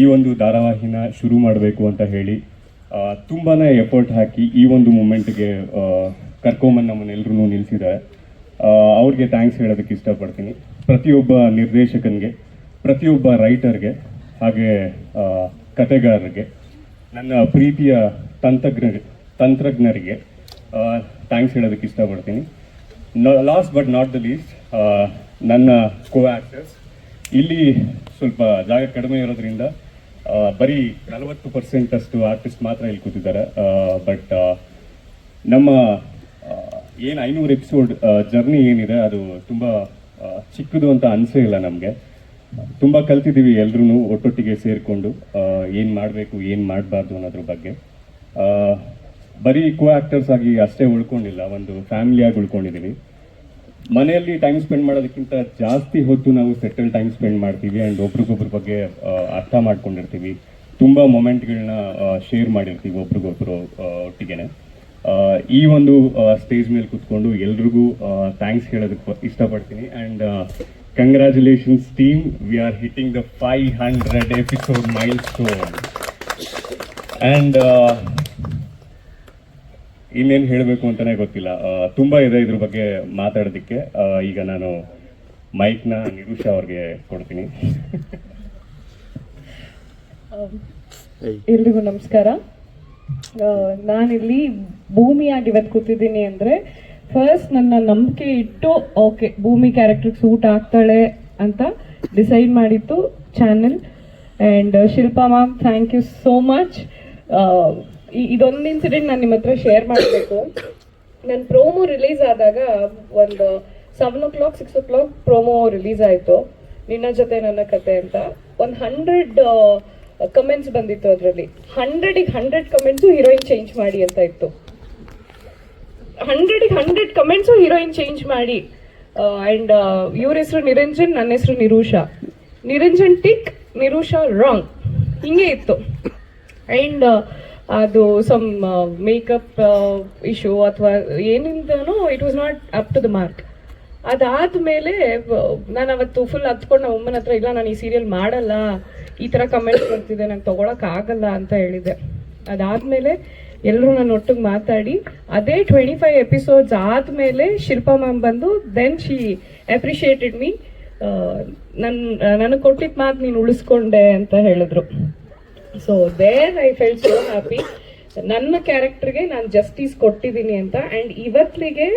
ಈ ಒಂದು ಧಾರಾವಾಹಿನ ಶುರು ಮಾಡಬೇಕು ಅಂತ ಹೇಳಿ ತುಂಬಾ ಎಫರ್ಟ್ ಹಾಕಿ ಈ ಒಂದು ಮೂಮೆಂಟ್ಗೆ ಕರ್ಕೊಂಬಂದು ನಮ್ಮನ್ನೆಲ್ಲರೂ ನಿಲ್ಲಿಸಿದ್ದಾರೆ. ಅವ್ರಿಗೆ ಥ್ಯಾಂಕ್ಸ್ ಹೇಳೋದಕ್ಕೆ ಇಷ್ಟಪಡ್ತೀನಿ. ಪ್ರತಿಯೊಬ್ಬ ನಿರ್ದೇಶಕನಿಗೆ, ಪ್ರತಿಯೊಬ್ಬ ರೈಟರ್ಗೆ, ಹಾಗೆ ಕತೆಗಾರರಿಗೆ, ನನ್ನ ಪ್ರೀತಿಯ ತಂತ್ರಜ್ಞರಿಗೆ ಥ್ಯಾಂಕ್ಸ್ ಹೇಳೋದಕ್ಕೆ ಇಷ್ಟಪಡ್ತೀನಿ. Last but not the least, ನನ್ನ ಕೋ ಆ್ಯಕ್ಟರ್ಸ್. ಇಲ್ಲಿ ಸ್ವಲ್ಪ ಜಾಗ ಕಡಿಮೆ ಇರೋದ್ರಿಂದ ಬರೀ 40% ಅಷ್ಟು ಆರ್ಟಿಸ್ಟ್ ಮಾತ್ರ ಇಲ್ಲಿ ಕೂತಿದ್ದಾರೆ. ಬಟ್ ನಮ್ಮ ಏನು 500 ಎಪಿಸೋಡ್ ಜರ್ನಿ ಏನಿದೆ ಅದು ತುಂಬ ಚಿಕ್ಕದು ಅಂತ ಅನಿಸೇ ಇಲ್ಲ ನಮಗೆ. ತುಂಬ ಕಲ್ತಿದ್ದೀವಿ ಎಲ್ಲರೂ ಒಟ್ಟೊಟ್ಟಿಗೆ ಸೇರಿಕೊಂಡು ಏನು ಮಾಡಬೇಕು ಏನು ಮಾಡಬಾರ್ದು ಅನ್ನೋದ್ರ ಬಗ್ಗೆ. ಬರೀ ಕೋ ಆ್ಯಕ್ಟರ್ಸ್ ಆಗಿ ಅಷ್ಟೇ ಉಳ್ಕೊಂಡಿಲ್ಲ, ಒಂದು ಫ್ಯಾಮಿಲಿಯಾಗಿ ಉಳ್ಕೊಂಡಿದ್ದೀವಿ. ಮನೆಯಲ್ಲಿ ಟೈಮ್ ಸ್ಪೆಂಡ್ ಮಾಡೋದಕ್ಕಿಂತ ಜಾಸ್ತಿ ಹೊತ್ತು ನಾವು ಸೆಟಲ್ ಟೈಮ್ ಸ್ಪೆಂಡ್ ಮಾಡ್ತೀವಿ ಆ್ಯಂಡ್ ಒಬ್ರಿಗೊಬ್ರ ಬಗ್ಗೆ ಅರ್ಥ ಮಾಡ್ಕೊಂಡಿರ್ತೀವಿ. ತುಂಬ ಮೊಮೆಂಟ್ಗಳನ್ನ ಶೇರ್ ಮಾಡಿರ್ತೀವಿ ಒಬ್ರಿಗೊಬ್ರು ಒಟ್ಟಿಗೆ. ಈ ಒಂದು ಸ್ಟೇಜ್ ಮೇಲೆ ಕೂತ್ಕೊಂಡು ಎಲ್ರಿಗೂ ಥ್ಯಾಂಕ್ಸ್ ಹೇಳೋದಕ್ಕೆ ಇಷ್ಟಪಡ್ತೀನಿ. And congratulations team, we are hitting the 500 episode milestone. And ಇನ್ನೇನು ಹೇಳಬೇಕು ಅಂತಲೇ ಗೊತ್ತಿಲ್ಲ, ತುಂಬ ಇದೆ ಇದ್ರ ಬಗ್ಗೆ ಮಾತಾಡೋದಕ್ಕೆ. ಈಗ ನಾನು ಮೈಕ್ನ ನಿರುಷಾ ಅವ್ರಿಗೆ ಕೊಡ್ತೀನಿ. ಎಲ್ರಿಗೂ ನಮಸ್ಕಾರ. ನಾನಿಲ್ಲಿ ಭೂಮಿಯಾಗಿ ಇವತ್ತು ಕೂತಿದ್ದೀನಿ ಅಂದರೆ ಫಸ್ಟ್ ನನ್ನ ನಂಬಿಕೆ ಇಟ್ಟು ಓಕೆ ಭೂಮಿ ಕ್ಯಾರೆಕ್ಟರ್ಗೆ ಸೂಟ್ ಆಗ್ತಾಳೆ ಅಂತ ಡಿಸೈಡ್ ಮಾಡಿತ್ತು channel. And Shilpa ma'am, thank you so much. ಇದೊಂದು ಇನ್ಸಿಡೆಂಟ್ ನಾನು ನಿಮ್ಮ ಹತ್ರ ಶೇರ್ ಮಾಡಬೇಕು. ನನ್ನ ಪ್ರೋಮೋ ರಿಲೀಸ್ ಆದಾಗ ಒಂದು 7 o'clock 6 o'clock ಪ್ರೋಮೋ ರಿಲೀಸ್ ಆಯಿತು, ನಿನ್ನ ಜೊತೆ ನನ್ನ ಕತೆ ಅಂತ. ಒಂದು 100 ಕಮೆಂಟ್ಸ್ ಬಂದಿತ್ತು. ಅದರಲ್ಲಿ 100ಗೆ 100 ಕಮೆಂಟ್ಸು ಹೀರೋಯಿನ್ ಚೇಂಜ್ ಮಾಡಿ ಅಂತ ಇತ್ತು. 100ಗೆ 100 ಕಮೆಂಟ್ಸು ಹೀರೋಯಿನ್ ಚೇಂಜ್ ಮಾಡಿ. ಆ್ಯಂಡ್ ಇವ್ರ ಹೆಸರು ನಿರಂಜನ್, ನನ್ನ ಹೆಸರು ನಿರುಷಾ. ನಿರಂಜನ್ ಟಿಕ್, ನಿರುಷಾ ರಾಂಗ್, ಹಿಂಗೆ ಇತ್ತು. ಆ್ಯಂಡ್ ಅದು ಸಮ್ ಮೇಕಪ್ ಇಶ್ಯೂ ಅಥವಾ ಏನಿಂದನೂ it was not up to the mark. ಅದಾದಮೇಲೆ ನಾನು ಅವತ್ತು ಫುಲ್ ಹತ್ಕೊಂಡು ನಮ್ಮ ಅಮ್ಮನ ಹತ್ರ, ಇಲ್ಲ ನಾನು ಈ ಸೀರಿಯಲ್ ಮಾಡಲ್ಲ, ಈ ಥರ ಕಮೆಂಟ್ಸ್ ಬರ್ತಿದೆ, ನಂಗೆ ತೊಗೊಳಕ್ಕಾಗಲ್ಲ ಅಂತ ಹೇಳಿದೆ. ಅದಾದಮೇಲೆ ಎಲ್ಲರೂ ನಾನು ಒಟ್ಟಿಗೆ ಮಾತಾಡಿ ಅದೇ 25 ಎಪಿಸೋಡ್ಸ್ ಆದಮೇಲೆ ಶಿಲ್ಪಾ ಮ್ಯಾಮ್ ಬಂದು ದೆನ್ ಶಿ ಅಪ್ರಿಷಿಯೇಟೆಡ್ ಮೀ. ನನಗೆ ಕೊಟ್ಟಿದ್ದ ಮಾತು ನೀನು ಉಳಿಸ್ಕೊಂಡೆ ಅಂತ ಹೇಳಿದ್ರು. So there I felt so happy. ನನ್ನ ಕ್ಯಾರೆಕ್ಟರ್ಗೆ ನಾನು ಜಸ್ಟಿಸ್ ಕೊಟ್ಟಿದ್ದೀನಿ ಅಂತ. ಆ್ಯಂಡ್ ಇವತ್ತಿಗೆ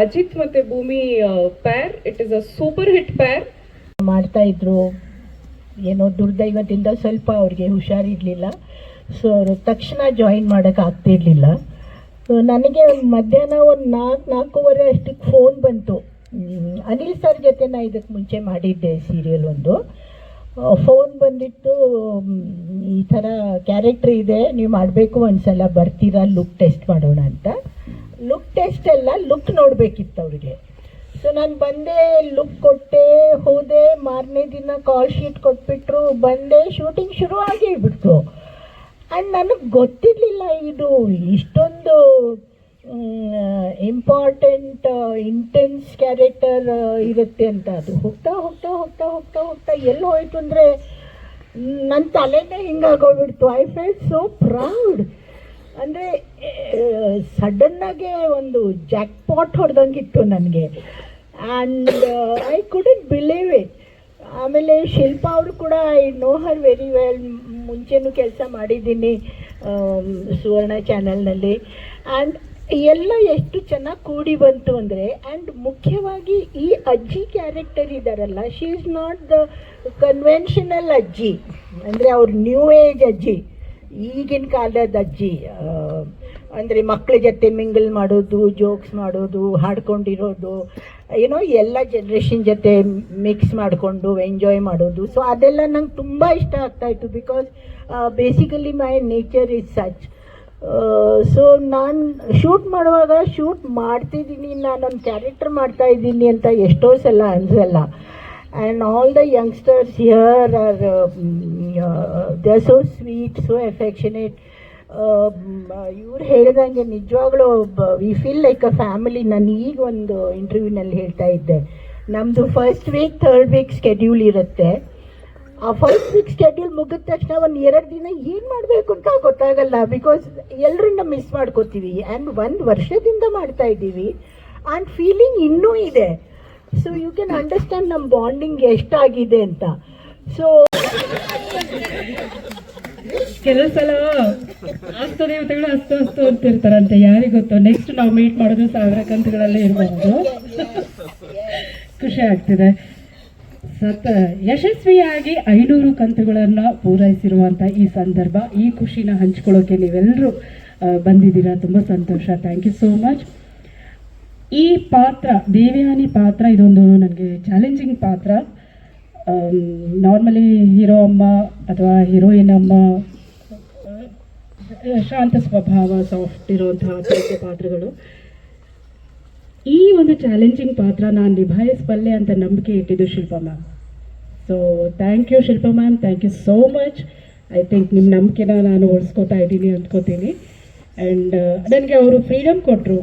ಅಜಿತ್ ಮತ್ತು Bhoomi Pyaar, it is a super hit Pyaar. ಮಾಡ್ತಾ ಇದ್ರು. ಏನೋ ದುರ್ದೈವದಿಂದ ಸ್ವಲ್ಪ ಅವ್ರಿಗೆ ಹುಷಾರಿರಲಿಲ್ಲ, ಸೊ ಅವರು ತಕ್ಷಣ ಜಾಯಿನ್ ಮಾಡೋಕ್ಕೆ ಆಗ್ತಿರ್ಲಿಲ್ಲ. ನನಗೆ ಮಧ್ಯಾಹ್ನ ಒಂದು 4-4:15 ಅಷ್ಟಕ್ಕೆ ಫೋನ್ ಬಂತು. ಅನಿಲ್ ಸರ್ ಜೊತೆ ನಾನು ಇದಕ್ಕೆ ಮುಂಚೆ ಮಾಡಿದ್ದೆ ಸೀರಿಯಲ್ ಒಂದು. ಫೋನ್ ಬಂದಿತ್ತು, ಈ ಥರ ಕ್ಯಾರೆಕ್ಟ್ರ್ ಇದೆ, ನೀವು ಮಾಡಬೇಕು, ಒಂದ್ಸಲ ಬರ್ತೀರಾ, ಲುಕ್ ಟೆಸ್ಟ್ ಮಾಡೋಣ ಅಂತ. ಲುಕ್ ಟೆಸ್ಟ್ ಅಲ್ಲ, ಲುಕ್ ನೋಡಬೇಕಿತ್ತು ಅವ್ರಿಗೆ. ಸೊ ನಾನು ಬಂದೆ, ಲುಕ್ ಕೊಟ್ಟೆ, ಹೋದೆ. ಮಾರನೇ ದಿನ ಕಾಲ್ ಶೀಟ್ ಕೊಟ್ಬಿಟ್ರು, ಬಂದೆ, ಶೂಟಿಂಗ್ ಶುರು ಆಗೇ ಬಿಡ್ತು. ಆ್ಯಂಡ್ ನನಗೆ ಗೊತ್ತಿರಲಿಲ್ಲ ಇದು ಇಷ್ಟೊಂದು ಇಂಪಾರ್ಟೆಂಟ್ ಇಂಟೆನ್ಸ್ ಕ್ಯಾರೆಕ್ಟರ್ ಇರುತ್ತೆ ಅಂತ. ಅದು ಹೋಗ್ತಾ ಹೋಗ್ತಾ ಹೋಗ್ತಾ ಹೋಗ್ತಾ ಹೋಗ್ತಾ ಎಲ್ಲಿ ಹೋಯ್ತು ಅಂದರೆ ನನ್ನ ತಲೆನೇ ಹಿಂಗಾಗೋಗ್ಬಿಡ್ತು. I felt so proud. ಅಂದರೆ ಸಡನ್ನಾಗೆ ಒಂದು ಜಾಕ್ ಪಾಟ್ ಹೊಡೆದಂಗಿತ್ತು ನನಗೆ. And I couldn't believe it. ಆಮೇಲೆ ಶಿಲ್ಪಾ ಅವರು ಕೂಡ I know her very well, ಮುಂಚೆನೂ ಕೆಲಸ ಮಾಡಿದ್ದೀನಿ ಸುವರ್ಣ ಚಾನಲ್ನಲ್ಲಿ. ಆ್ಯಂಡ್ ಎಲ್ಲ ಎಷ್ಟು ಚೆನ್ನಾಗಿ ಕೂಡಿ ಬಂತು ಅಂದರೆ, ಆ್ಯಂಡ್ ಮುಖ್ಯವಾಗಿ ಈ ಅಜ್ಜಿ ಕ್ಯಾರೆಕ್ಟರ್ ಇದ್ದಾರಲ್ಲ, she is not the conventional ಅಜ್ಜಿ, ಅಂದರೆ ಅವ್ರ ನ್ಯೂ ಏಜ್ ಅಜ್ಜಿ, ಈಗಿನ ಕಾಲದ ಅಜ್ಜಿ. ಅಂದರೆ ಮಕ್ಕಳ ಜೊತೆ ಮಿಂಗಲ್ ಮಾಡೋದು, ಜೋಕ್ಸ್ ಮಾಡೋದು, ಹಾಡ್ಕೊಂಡಿರೋದು, ಏನೋ ಎಲ್ಲ ಜನ್ರೇಷನ್ ಜೊತೆ ಮಿಕ್ಸ್ ಮಾಡಿಕೊಂಡು ಎಂಜಾಯ್ ಮಾಡೋದು. ಸೊ ಅದೆಲ್ಲ ನಂಗೆ ತುಂಬ ಇಷ್ಟ ಆಗ್ತಾಯಿತ್ತು. Because basically my nature is such. So ನಾನು ಶೂಟ್ ಮಾಡುವಾಗ ಶೂಟ್ ಮಾಡ್ತಿದ್ದೀನಿ, ನಾನೊಂದು ಕ್ಯಾರೆಕ್ಟರ್ ಮಾಡ್ತಾಯಿದ್ದೀನಿ ಅಂತ ಎಷ್ಟೋ ಸಲ ಅನಿಸಲ್ಲ. And all the youngsters here are they are so sweet, so affectionate. ಇವ್ರು ಹೇಳಿದಂಗೆ ನಿಜವಾಗ್ಲೂ we feel like a family. ನಾನು ಈಗ ಒಂದು ಇಂಟರ್ವ್ಯೂನಲ್ಲಿ ಹೇಳ್ತಾ ಇದ್ದೆ, ನಮ್ಮದು first week 3rd weak schedule ಇರುತ್ತೆ. ಆ ಫಸ್ಟ್ ವೀಕ್ ಶೆಡ್ಯೂಲ್ ಮುಗಿದ ತಕ್ಷಣ ಒಂದು 2 ದಿನ ಏನು ಮಾಡಬೇಕು ಅಂತ ಗೊತ್ತಾಗಲ್ಲ, ಬಿಕಾಸ್ ಎಲ್ಲರನ್ನ ಮಿಸ್ ಮಾಡ್ಕೋತೀವಿ. ಆ್ಯಂಡ್ 1 ವರ್ಷದಿಂದ ಮಾಡ್ತಾ ಇದ್ದೀವಿ ಆ್ಯಂಡ್ ಫೀಲಿಂಗ್ ಇನ್ನೂ ಇದೆ. ಸೊ ಯು ಕ್ಯಾನ್ ಅಂಡರ್ಸ್ಟ್ಯಾಂಡ್ ನಮ್ಮ ಬಾಂಡಿಂಗ್ ಎಷ್ಟಾಗಿದೆ ಅಂತ. ಸೊ ಕೆಲವು ಸಲ ಅಸ್ತು ದೇವತೆಗಳು ಅಸ್ತು ಅಸ್ತು ಅಂತಿರ್ತಾರಂತೆ, ಯಾರಿಗೆ ಗೊತ್ತು. ನೆಕ್ಸ್ಟ್ ನಾವು ಮೀಟ್ ಮಾಡೋದು 1000 ಕಂತುಗಳಲ್ಲೇ ಇರಬಹುದು. ಖುಷಿ ಆಗ್ತಿದೆ. ಯಶಸ್ವಿಯಾಗಿ 500 ಕಂತುಗಳನ್ನು ಪೂರೈಸಿರುವಂಥ ಈ ಸಂದರ್ಭ, ಈ ಖುಷಿನ ಹಂಚ್ಕೊಳ್ಳೋಕೆ ನೀವೆಲ್ಲರೂ ಬಂದಿದ್ದೀರಾ. ತುಂಬ ಸಂತೋಷ. Thank you so much. ಈ ಪಾತ್ರ, ದೇವಯಾನಿ ಪಾತ್ರ, ಇದೊಂದು ನನಗೆ ಚಾಲೆಂಜಿಂಗ್ ಪಾತ್ರ. ನಾರ್ಮಲಿ ಹೀರೋ ಅಮ್ಮ ಅಥವಾ ಹೀರೋಯಿನ್ ಅಮ್ಮ ಶಾಂತ ಸ್ವಭಾವ, ಸಾಫ್ಟ್ ಇರುವಂತಹ ಪಾತ್ರಗಳು. ಈ ಒಂದು ಚಾಲೆಂಜಿಂಗ್ ಪಾತ್ರ ನಾನು ನಿಭಾಯಿಸಬಲ್ಲೆ ಅಂತ ನಂಬಿಕೆ ಇಟ್ಟಿದ್ದು Shilpa ma'am. So thank you Shilpa ma'am, thank you so much. I think ನಿಮ್ಮ ನಂಬಿಕೆನ ನಾನು ಉಳಿಸ್ಕೊತಾ ಇದ್ದೀನಿ ಅಂದ್ಕೋತೀನಿ. ಆ್ಯಂಡ್ ನನಗೆ ಅವರು ಫ್ರೀಡಮ್ ಕೊಟ್ಟರು.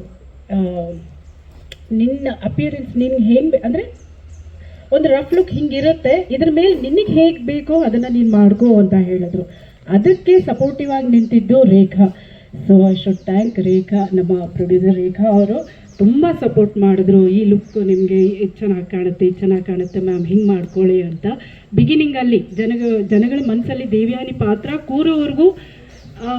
ನಿನ್ನ ಅಪಿಯರೆನ್ಸ್ ನಿನ್ಗೆ ಹೇಗೆ ಅಂದರೆ ಒಂದು ರಫ್ ಲುಕ್ ಹಿಂಗಿರುತ್ತೆ, ಇದ್ರ ಮೇಲೆ ನಿನಗೆ ಹೇಗೆ ಬೇಕೋ ಅದನ್ನು ನೀನು ಮಾಡ್ಕೋ ಅಂತ ಹೇಳಿದ್ರು. ಅದಕ್ಕೆ ಸಪೋರ್ಟಿವ್ ಆಗಿ ನಿಂತಿದ್ದು ರೇಖಾ. ಸೊ ಐ ಶುಡ್ ಥ್ಯಾಂಕ್ ರೇಖಾ, ನಮ್ಮ ಪ್ರೊಡ್ಯೂಸರ್ ರೇಖಾ ಅವರು ತುಂಬ ಸಪೋರ್ಟ್ ಮಾಡಿದ್ರು. ಈ ಲುಕ್ ನಿಮಗೆ ಚೆನ್ನಾಗಿ ಕಾಣುತ್ತೆ, ಇದು ಚೆನ್ನಾಗಿ ಕಾಣುತ್ತೆ ಮ್ಯಾಮ್, ಹಿಂಗೆ ಮಾಡ್ಕೊಳ್ಳಿ ಅಂತ. ಬಿಗಿನಿಂಗಲ್ಲಿ ಜನಗಳ ಮನಸ್ಸಲ್ಲಿ ದೇವಯಾನಿ ಪಾತ್ರ ಕೂರೋವರೆಗೂ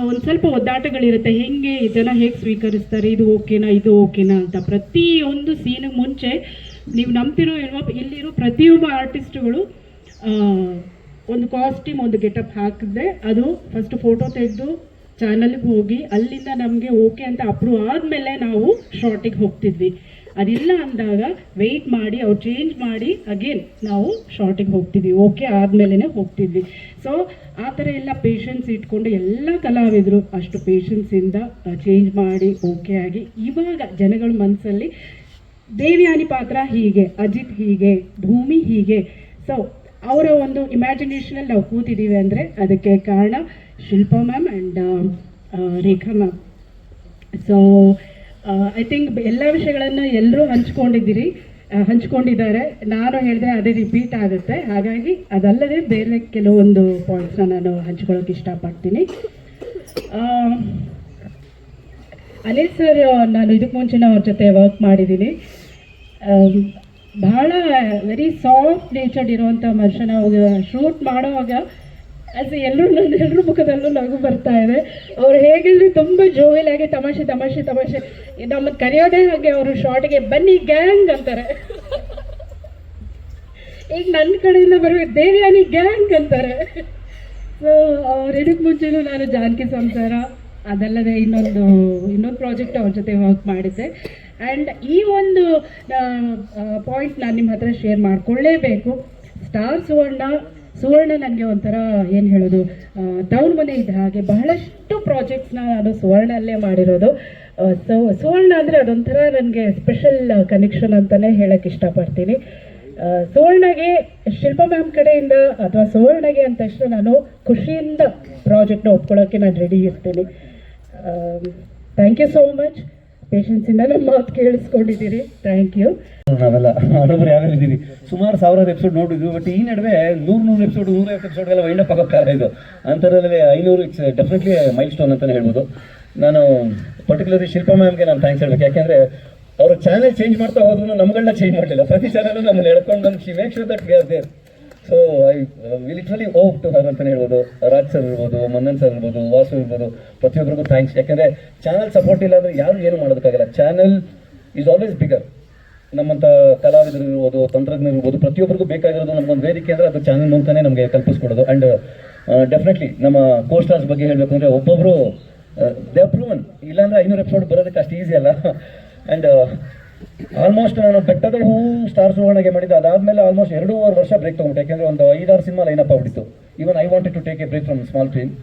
ಒಂದು ಸ್ವಲ್ಪ ಒದ್ದಾಟಗಳಿರುತ್ತೆ. ಹೇಗೆ ಜನ ಹೇಗೆ ಸ್ವೀಕರಿಸ್ತಾರೆ, ಇದು ಓಕೆನಾ ಇದು ಓಕೆನಾ ಅಂತ. ಪ್ರತಿಯೊಂದು ಸೀನಿಗೆ ಮುಂಚೆ ನೀವು ನಂಬ್ತಿರೋ ಇಲ್ಲಿರೋ ಪ್ರತಿಯೊಬ್ಬ ಆರ್ಟಿಸ್ಟ್ಗಳು ಒಂದು ಕಾಸ್ಟ್ಯೂಮ್, ಒಂದು ಗೆಟಪ್ ಹಾಕಿದ್ರೆ ಅದು ಫಸ್ಟ್ ಫೋಟೋ ತೆಗೆದು ಚಾನಲ್ಗೆ ಹೋಗಿ ಅಲ್ಲಿಂದ ನಮಗೆ ಓಕೆ ಅಂತ ಅಪ್ರೂವ್ ಆದಮೇಲೆ ನಾವು ಶಾರ್ಟಿಗೆ ಹೋಗ್ತಿದ್ವಿ. ಅದಿಲ್ಲ ಅಂದಾಗ ವೆಯ್ಟ್ ಮಾಡಿ ಅವ್ರು ಚೇಂಜ್ ಮಾಡಿ ಅಗೇನ್ ನಾವು ಶಾರ್ಟಿಗೆ ಹೋಗ್ತಿದ್ವಿ, ಓಕೆ ಆದಮೇಲೆ ಹೋಗ್ತಿದ್ವಿ. ಸೊ ಆ ಥರ ಎಲ್ಲ ಪೇಷನ್ಸ್ ಇಟ್ಕೊಂಡು ಎಲ್ಲ ಕಲಾವಿದರು ಅಷ್ಟು ಪೇಷನ್ಸಿಂದ ಚೇಂಜ್ ಮಾಡಿ ಓಕೆ ಆಗಿ ಇವಾಗ ಜನಗಳ ಮನಸ್ಸಲ್ಲಿ ದೇವಯಾನಿ ಪಾತ್ರ ಹೀಗೆ, ಅಜಿತ್ ಹೀಗೆ, ಭೂಮಿ ಹೀಗೆ. ಸೊ ಅವರ ಒಂದು ಇಮ್ಯಾಜಿನೇಷನಲ್ಲಿ ನಾವು ಕೂತಿದ್ದೀವಿ ಅಂದರೆ ಅದಕ್ಕೆ ಕಾರಣ Shilpa ma'am and Rekha ma'am. So I think ಎಲ್ಲ ವಿಷಯಗಳನ್ನು ಎಲ್ಲರೂ ಹಂಚ್ಕೊಂಡಿದ್ದಾರೆ. ನಾನು ಹೇಳಿದ್ರೆ ಅದೇ ರಿಪೀಟ್ ಆಗುತ್ತೆ. ಹಾಗಾಗಿ ಅದಲ್ಲದೆ ಬೇರೆ ಕೆಲವೊಂದು ಪಾಯಿಂಟ್ಸ್ನ ನಾನು ಹಂಚ್ಕೊಳ್ಳೋಕೆ ಇಷ್ಟಪಡ್ತೀನಿ. ಅನಿಲ್ ಸರ್, ನಾನು ಇದಕ್ಕೆ ಮುಂಚೆ ಅವ್ರ ಜೊತೆ ವರ್ಕ್ ಮಾಡಿದ್ದೀನಿ. ಬಹಳ ವೆರಿ ಸಾಫ್ಟ್ ನೇಚರ್ಡ್ ಇರುವಂಥ ಮನುಷ್ಯನ ಶೂಟ್ ಮಾಡುವಾಗ ಎಲ್ಲರ ಮುಖದಲ್ಲೂ ನಗು ಬರ್ತಾ ಇದೆ. ಅವ್ರು ಹೇಗಿದ್ರೆ ತುಂಬ ಜೋವಿಲಾಗಿ ತಮಾಷೆ ನಮ್ಮನ್ನು ಕರೆಯೋದೇ ಹಾಗೆ. ಅವರು ಶಾರ್ಟ್ಗೆ ಬನ್ನಿ ಗ್ಯಾಂಗ್ ಅಂತಾರೆ. ಈಗ ನನ್ನ ಕಡೆಯಿಂದ ಬರಬೇಕು ದೇವಯಾನಿ ಗ್ಯಾಂಗ್ ಅಂತಾರೆ. ಸೊ ಅವ್ರು ಇದಕ್ಕೆ ಮುಂಚೆನೂ ನಾನು ಜಾನಕಿ ಸಂಸಾರ, ಅದಲ್ಲದೆ ಇನ್ನೊಂದು ಪ್ರಾಜೆಕ್ಟ್ ಅವ್ರ ಜೊತೆ ವರ್ಕ್ ಮಾಡಿದ್ದೆ. ಆ್ಯಂಡ್ ಈ ಒಂದು ಪಾಯಿಂಟ್ ನಾನು ನಿಮ್ಮ ಹತ್ರ ಶೇರ್ ಮಾಡಿಕೊಳ್ಳೇಬೇಕು. ಸ್ಟಾರ್ ಸುವರ್ಣ ನನಗೆ ಒಂಥರ ಏನು ಹೇಳೋದು, ಟೌನ್ ಮನೆ ಇದ್ದ ಹಾಗೆ. ಬಹಳಷ್ಟು ಪ್ರಾಜೆಕ್ಟ್ಸ್ನ ನಾನು ಸುವರ್ಣಲ್ಲೇ ಮಾಡಿರೋದು. ಸೊ ಸುವರ್ಣ ಅಂದರೆ ಅದೊಂಥರ ನನಗೆ ಸ್ಪೆಷಲ್ ಕನೆಕ್ಷನ್ ಅಂತಲೇ ಹೇಳೋಕ್ಕೆ ಇಷ್ಟಪಡ್ತೀನಿ. ಸುವರ್ಣಗೆ ಶಿಲ್ಪಾ ಮ್ಯಾಮ್ ಕಡೆಯಿಂದ ಅಥವಾ ಸುವರ್ಣಗೆ ಅಂದ ತಕ್ಷಣ ನಾನು ಖುಷಿಯಿಂದ ಪ್ರಾಜೆಕ್ಟ್ನ ಒಪ್ಕೊಳ್ಳೋಕ್ಕೆ ನಾನು ರೆಡಿ ಇರ್ತೀನಿ. Thank you so much. ಪೇಷನ್ಸಿಂದ ನಮ್ಮ ಮಾತು ಕೇಳಿಸ್ಕೊಂಡಿದ್ದೀರಿ. Thank you. ನಾವೆಲ್ಲ ಹಡಬರು ಯಾವ್ಯಾವ ಇದ್ದೀವಿ, ಸುಮಾರು 1000 ಎಪಿಸೋಡ್ ನೋಡಿದ್ವಿ. ಬಟ್ ಈ ನಡುವೆ 100 ಎಪಿಸೋಡ್ 150 ಎಪಿಸೋಡ್ಗೆಲ್ಲ ವೈಂಡ್ ಅಪ್ ಆಗೋ ಕಾಲ ಇದು. ಅಂಥದ್ರಲ್ಲಿ 500 ಇಟ್ಸ್ ಡೆಫಿನೆಟ್ಲಿ ಮೈಲ್ ಸ್ಟೋನ್ ಅಂತಲೇ ಹೇಳ್ಬೋದು. ನಾನು ಪರ್ಟಿಕ್ಯುಲರ್ಲಿ ಶಿಲ್ಪಾ ಮ್ಯಾಮ್ಗೆ ನಾನು ಥ್ಯಾಂಕ್ಸ್ ಹೇಳ್ಬೇಕು. ಯಾಕೆಂದರೆ ಅವರು ಚಾನೆಲ್ ಚೇಂಜ್ ಮಾಡ್ತಾ ಹೋದ್ರು ನಮ್ಗಳನ್ನ ಚೇಂಜ್ ಮಾಡಲಿಲ್ಲ. ಪ್ರತಿ ಚಾನಲ್ ನಮ್ಮನ್ನು ಎಳ್ಕೊಂಡು ನಮ್ಮ she make sure that we are there. So we literally owe to her ಅಂತಲೇ ಹೇಳ್ಬೋದು. ರಾಜ್ ಸರ್ ಇರ್ಬೋದು, ಮನ್ನನ್ ಸರ್ ಇರ್ಬೋದು, ವಾಸು ಇರ್ಬೋದು, ಪ್ರತಿಯೊಬ್ಬರಿಗೂ ಥ್ಯಾಂಕ್ಸ್. ಯಾಕೆಂದರೆ ಚಾನಲ್ ಸಪೋರ್ಟ್ ಇಲ್ಲ ಅಂದರೆ ಯಾರು ಏನು ಮಾಡೋದಕ್ಕಾಗಲ್ಲ. Channel is always bigger. ನಮ್ಮಂಥ ಕಲಾವಿದರು ಇರ್ಬೋದು, ತಂತ್ರಜ್ಞರು ಇರ್ಬೋದು, ಪ್ರತಿಯೊಬ್ಬರಿಗೂ ಬೇಕಾಗಿರೋದು ನಮಗೊಂದು ವೇದಿಕೆ ಅಂದರೆ ಅದು ಚಾನಲ್ ಮೂಲಕನೇ ನಮಗೆ ಕಲ್ಪಿಸ್ಕೊಡೋದು. ಆ್ಯಂಡ್ ಡೆಫಿನೆಟ್ಲಿ ನಮ್ಮ ಕೋ ಸ್ಟಾರ್ಸ್ ಬಗ್ಗೆ ಹೇಳಬೇಕು ಅಂದರೆ ಒಬ್ಬೊಬ್ಬರು ದೇ ಪ್ರೂವನ್. ಇಲ್ಲಾಂದರೆ 500 ಎಪಿಸೋಡ್ ಬರೋದಕ್ಕೆ ಅಷ್ಟು ಈಸಿ ಅಲ್ಲ. ಆ್ಯಂಡ್ ಆಲ್ಮೋಸ್ಟ್ ನಾನು ಬೆಟ್ಟದ ಹೂ ಸ್ಟಾರ್ ಸುವರ್ಣಗೆ ಮಾಡಿದ್ದು. ಅದಾದಮೇಲೆ ಆಲ್ಮೋಸ್ಟ್ 2.5 ವರ್ಷ ಬ್ರೇಕ್ ತೊಗೊಂಬಿಟ್ಟೆ. ಯಾಕೆಂದರೆ ಒಂದು 5-6 ಸಿನಿಮಾ ಲೈನಪ್ ಆಗ್ಬಿಟ್ಟಿತ್ತು. Even I wanted to take a break from small film.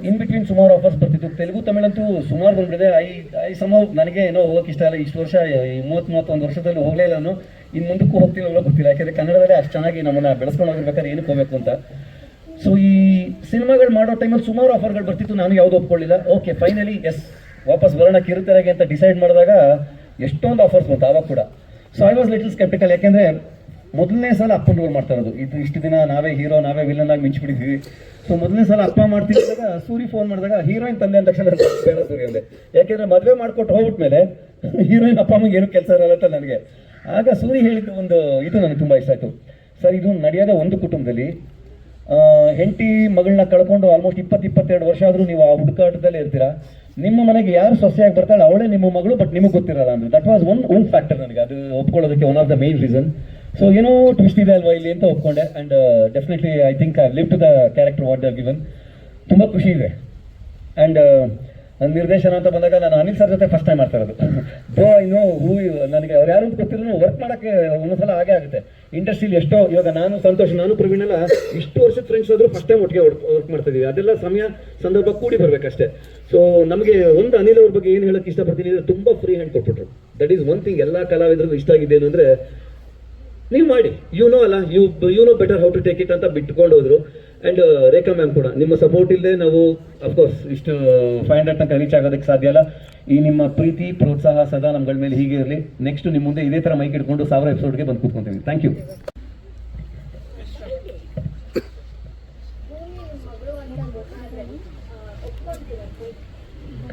In between ಸುಮಾರು ಆಫರ್ಸ್ ಬರ್ತಿತ್ತು. ತೆಲುಗು ತಮಿಳಂತೂ ಸುಮಾರು ಬಂದ್ಬಿಟ್ಟಿದೆ. ಐ ನನಗೆ ಏನೋ ಹೋಗೋಕೆ ಇಷ್ಟ ಇಲ್ಲ. ಇಷ್ಟು ವರ್ಷ 30-31 ವರ್ಷದಲ್ಲಿ ಹೋಗಲೇ ಇಲ್ಲ ನಾನು. ಇನ್ನು ಮುಂದಕ್ಕೂ ಹೋಗ್ತೀನಿ ಅನ್ನೋ ಗೊತ್ತಿಲ್ಲ. ಯಾಕೆಂದರೆ ಕನ್ನಡದಲ್ಲೇ ಅಷ್ಟು ಚೆನ್ನಾಗಿ ನಮ್ಮನ್ನು ಬೆಳೆಸ್ಕೊಂಡು ಹೋಗಿರ್ಬೇಕಾದ್ರೆ ಏನಕ್ಕೆ ಹೋಗಬೇಕು ಅಂತ. ಸೊ ಈ ಸಿನಿಮಾಗಳು ಮಾಡೋ ಟೈಮಲ್ಲಿ ಸುಮಾರು ಆಫರ್ಗಳು ಬರ್ತಿತ್ತು. ನಾನು ಯಾವುದೂ ಒಪ್ಕೊಳ್ಳಿಲ್ಲ. ಓಕೆ ಫೈನಲಿ ಎಸ್ ವಾಪಸ್ ಬರೋಣ ಕಿರುತೆರೆಗೆ ಅಂತ ಡಿಸೈಡ್ ಮಾಡಿದಾಗ ಎಷ್ಟೊಂದು ಆಫರ್ಸ್ ಬಂತು ಆವಾಗ ಕೂಡ. So I was little sceptical. ಯಾಕೆಂದರೆ ಮೊದಲನೇ ಸಲ ಅಪ್ಪನ ರೋಲ್ ಮಾಡ್ತಾ ಇರೋದು. ಇಷ್ಟು ದಿನ ನಾವೇ ಹೀರೋ ನಾವೇ ವಿಲನ್ ಆಗಿ ಮಿಂಚಿಬಿಟ್ಟಿದ್ವಿ. ಸೊ ಮೊದಲನೇ ಸಲ ಅಪ್ಪ ಮಾಡ್ತಿದ್ದಾಗ ಸೂರಿ ಫೋನ್ ಮಾಡಿದಾಗ ಹೀರೋಯಿನ್ ತಂದೆ ಅಂದ ತಕ್ಷಣ ಬೇಡ ಸೂರಿ ಅಂದೆ. ಯಾಕೆಂದ್ರೆ ಮದುವೆ ಮಾಡ್ಕೊಟ್ಟು ಹೋಗ್ಬಿಟ್ಮೇಲೆ ಹೀರೋಯಿನ್ ಅಪ್ಪ ಅಮ್ಮಗೆ ಏನೂ ಕೆಲಸ ಇರಲ್ಲ ಅಂತ ನನಗೆ. ಆಗ ಸೂರಿ ಹೇಳಿದ್ದು ಒಂದು ಇದು ನನಗೆ ತುಂಬ ಇಷ್ಟ ಆಯಿತು. ಸರ್, ಇದು ನಡೆಯೋದ ಒಂದು ಕುಟುಂಬದಲ್ಲಿ ಹೆಂಡತಿ ಮಗಳನ್ನ ಕಳ್ಕೊಂಡು ಆಲ್ಮೋಸ್ಟ್ 20-22 ವರ್ಷ ಆದರೂ ನೀವು ಆ ಹುಡುಕಾಟದಲ್ಲೇ ಇರ್ತೀರಾ. ನಿಮ್ಮ ಮನೆಗೆ ಯಾರು ಸೊಸೆಯಾಗಿ ಬರ್ತಾಳೆ ಅವಳೇ ನಿಮ್ಮ ಮಗಳು, ಬಟ್ ನಿಮಗೆ ಗೊತ್ತಿರಲ್ಲ ಅಂದ್ರೆ ದಟ್ ವಾಸ್ ಒನ್ ಫ್ಯಾಕ್ಟರ್ ನನಗೆ ಅದು ಒಪ್ಕೊಳ್ಳೋದಕ್ಕೆ one of the main reason. So ಏನೋ ಟ್ವಿಸ್ಟ್ ಇದೆ ಅಲ್ವಾ ಇಲ್ಲಿ ಅಂತ ಒಪ್ಕೊಂಡೆ. And definitely I think I live to the character what they have given. ತುಂಬ ಖುಷಿ ಇದೆ. ಆ್ಯಂಡ್ ನಿರ್ದೇಶನ ಅಂತ ಬಂದಾಗ ನಾನು ಅನಿಲ್ ಸರ್ ಜೊತೆ ಫಸ್ಟ್ ಟೈಮ್ ಮಾಡ್ತಾ ಇರೋದು. ಬೋ ಇನ್ನೂ ನನಗೆ ಅವ್ರು ಯಾರು ಅಂತ ಗೊತ್ತಿರೋ ವರ್ಕ್ ಮಾಡೋಕ್ಕೆ ಒಂದೊಂದ್ಸಲ ಹಾಗೆ ಆಗುತ್ತೆ. ಇಂಡಸ್ಟ್ರಿಲಿ ಎಷ್ಟೋ ಇವಾಗ ನಾನು ಸಂತೋಷ್, ನಾನು ಪ್ರವೀಣ್ ಎಲ್ಲ ಇಷ್ಟು ವರ್ಷದ ಫ್ರೆಂಡ್ಸ್ ಆದರೂ ಫಸ್ಟ್ ಟೈಮ್ ಒಟ್ಟಿಗೆ ವರ್ಕ್ ಮಾಡ್ತಾ ಇದೀವಿ. ಅದೆಲ್ಲ ಸಮಯ ಸಂದರ್ಭ ಕೂಡಿ ಬರಬೇಕಷ್ಟೇ. ಸೊ ನಮಗೆ ಒಂದು ಅನಿಲ್ ಅವ್ರ ಬಗ್ಗೆ ಏನು ಹೇಳಕ್ಕೆ ಇಷ್ಟಪಡ್ತೀನಿ ಅಂದರೆ ತುಂಬ ಫ್ರೀ ಹ್ಯಾಂಡ್ ಕೊಟ್ಬಿಟ್ರು. ದಟ್ ಈಸ್ ಒನ್ ಥಿಂಗ್ ಎಲ್ಲ ಕಲಾವಿದರಿಗೂ ಇಷ್ಟ ಆಗಿದೆ ಏನು ಅಂದರೆ ನೀವು ಮಾಡಿ, you know better how to take it ಅಂತ ಬಿಟ್ಕೊಂಡು ಹೋದ್ರು. ಆ್ಯಂಡ್ ರೇಖಾ ಮ್ಯಾಮ್ ಕೂಡ ನಿಮ್ಮ ಸಪೋರ್ಟ್ ಇಲ್ಲದೆ ನಾವು ಅಫ್ಕೋರ್ಸ್ ಇಷ್ಟು 500 ತನಕ ರೀಚ್ ಆಗೋದಕ್ಕೆ ಸಾಧ್ಯ ಇಲ್ಲ. ಈ ನಿಮ್ಮ ಪ್ರೀತಿ ಪ್ರೋತ್ಸಾಹ ಸದಾ ನಮ್ಗಳ ಮೇಲೆ ಹೀಗೆ ಇರಲಿ. ನೆಕ್ಸ್ಟ್ ನಿಮ್ಮ ಮುಂದೆ ಇದೇ ಥರ ಮೈಕ್ ಇಟ್ಕೊಂಡು 1000 ಎಪಿಸೋಡ್ಗೆ ಬಂದು ಕೂತ್ಕೊಂತೀವಿ. Thank you.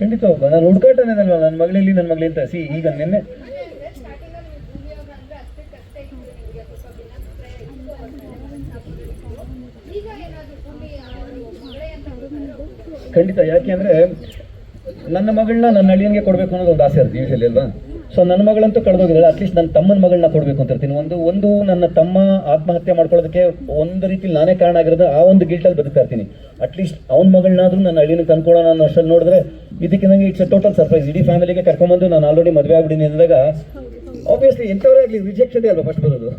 ಖಂಡಿತ ನಾನು ಹುಡುಕಾಟನೇ ಅಲ್ವಾ ನನ್ನ ಮಗಳಲ್ಲಿ ನನ್ನ ಮಗಳಲ್ಲಿ ಅಂತ. ಈಗ ನಿನ್ನೆ ಖಂಡಿತ, ಯಾಕೆ ಅಂದರೆ ನನ್ನ ಮಗಳನ್ನ ನನ್ನ ಅಳಿಯನಿಗೆ ಕೊಡಬೇಕು ಅನ್ನೋದು ಒಂದು ಆಸೆ ಇರುತ್ತೆ ಯೂಶಲಿ ಅಲ್ವಾ. ಸೊ ನನ್ನ ಮಗಳಂತೂ ಕಳೆದೋಗಿದ್ದಾಳೆ, ಅಟ್ಲೀಸ್ಟ್ ನನ್ನ ತಮ್ಮನ ಮಗಳನ್ನ ಕೊಡಬೇಕು ಅಂತ ಇರ್ತೀನಿ. ಒಂದು ನನ್ನ ತಮ್ಮ ಆತ್ಮಹತ್ಯೆ ಮಾಡ್ಕೊಳ್ಳೋದಕ್ಕೆ ಒಂದು ರೀತಿಲಿ ನಾನೇ ಕಾರಣ ಆಗಿರೋದು, ಆ ಒಂದು ಗಿಲ್ಟಲ್ಲಿ ಬದುಕ್ತಾ ಇರ್ತೀನಿ. ಅಟ್ಲೀಸ್ಟ್ ಅವ್ನ ಮಗಳನ್ನಾದ್ರೂ ನನ್ನ ಅಳಿಯನಿಗೆ ತಂದ್ಕೊಳ್ಳೋಣ ಅನ್ನೋ ಅಷ್ಟಲ್ಲಿ ನೋಡಿದ್ರೆ ಇದಕ್ಕೆ ನನಗೆ ಇಟ್ಸ್ ಎ ಟೋಟಲ್ ಸರ್ಪ್ರೈಸ್. ಇಡೀ ಫ್ಯಾಮಿಲಿಗೆ ಕರ್ಕೊಂಬಂದು ನಾನು ಆಲ್ರೆಡಿ ಮದುವೆ ಆಗ್ಬಿಟ್ಟಿನಿ ಅಂದಾಗ ಆಬ್ವಿಯಸ್ಲಿ ಎಂಥವರೇ ಆಗಲಿ ರಿಜೆಕ್ಷನ್ ಅಲ್ವಾ ಫಸ್ಟ್ ಬರೋದು.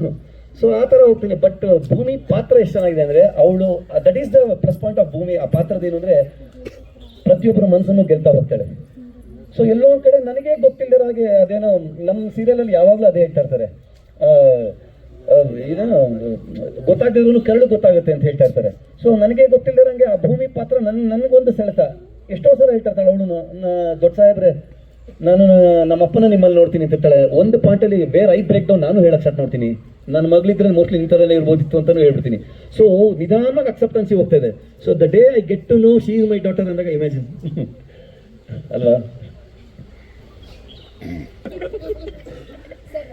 ಸೊ ಆ ಥರ ಹೋಗ್ತೀನಿ. ಬಟ್ ಭೂಮಿ ಪಾತ್ರ ಎಷ್ಟು ಚೆನ್ನಾಗಿದೆ ಅಂದರೆ ಅವಳು, that is the plus point of ಭೂಮಿ. ಆ ಪಾತ್ರದೇನು ಅಂದರೆ ಪ್ರತಿಯೊಬ್ಬರ ಮನಸ್ಸನ್ನು ಗೆಲ್ತಾ ಹೋಗ್ತಾಳೆ. ಸೊ ಎಲ್ಲೋ ಒಂದು ಕಡೆ ನನಗೆ ಗೊತ್ತಿಲ್ಲದ ಹಾಗೆ ಅದೇನೋ ನಮ್ಮ ಸೀರಿಯಲಲ್ಲಿ ಯಾವಾಗಲೂ ಅದೇ ಹೇಳ್ತಾ ಇರ್ತಾರೆ, ಇದೇನೋ ಗೊತ್ತಾಗದಿದ್ರು ಕರಳು ಗೊತ್ತಾಗುತ್ತೆ ಅಂತ ಹೇಳ್ತಾ ಇರ್ತಾರೆ. ಸೊ ನನಗೆ ಗೊತ್ತಿಲ್ಲದಂಗೆ ಆ ಭೂಮಿ ಪಾತ್ರ ನನಗೊಂದು ಸೆಳೆತ. ಎಷ್ಟೋ ಸಲ ಹೇಳ್ತಾ ಇರ್ತಾಳೆ ಅವಳು, ದೊಡ್ಡ ಸಾಹೇಬ್ರೆ ನಾನು ನಮ್ಮಪ್ಪನ ನಿಮ್ಮಲ್ಲಿ ನೋಡ್ತೀನಿ ಅಂತ ಇರ್ತಾಳೆ. ಒಂದು ಪಾಯಿಂಟಲ್ಲಿ ಬೇರೆ ಐ ಬ್ರೇಕ್ ಡೌನ್ ನಾನು ಹೇಳಕ್ಕೆ ಸ್ಟಾರ್ಟ್ ಮಾಡ್ತೀನಿ. ನನ್ನ ಮಗಳಿದ್ರೆ ಮೋಸ್ಟ್ಲಿ ಇಂಥರಲ್ಲೇ ಇರ್ಬೋದಿತ್ತು ಅಂತಲೂ ಹೇಳ್ಬಿಡ್ತೀನಿ. ಸೊ ನಿಧಾನವಾಗಿ ಅಕ್ಸೆಪ್ಟೆನ್ಸಿ ಹೋಗ್ತಾ ಇದೆ. So the day I get to know she is my daughter ಅಂದಾಗ ಇಮ್ಯಾಜಿನ್ ಅಲ್ವಾ. ಸರ್,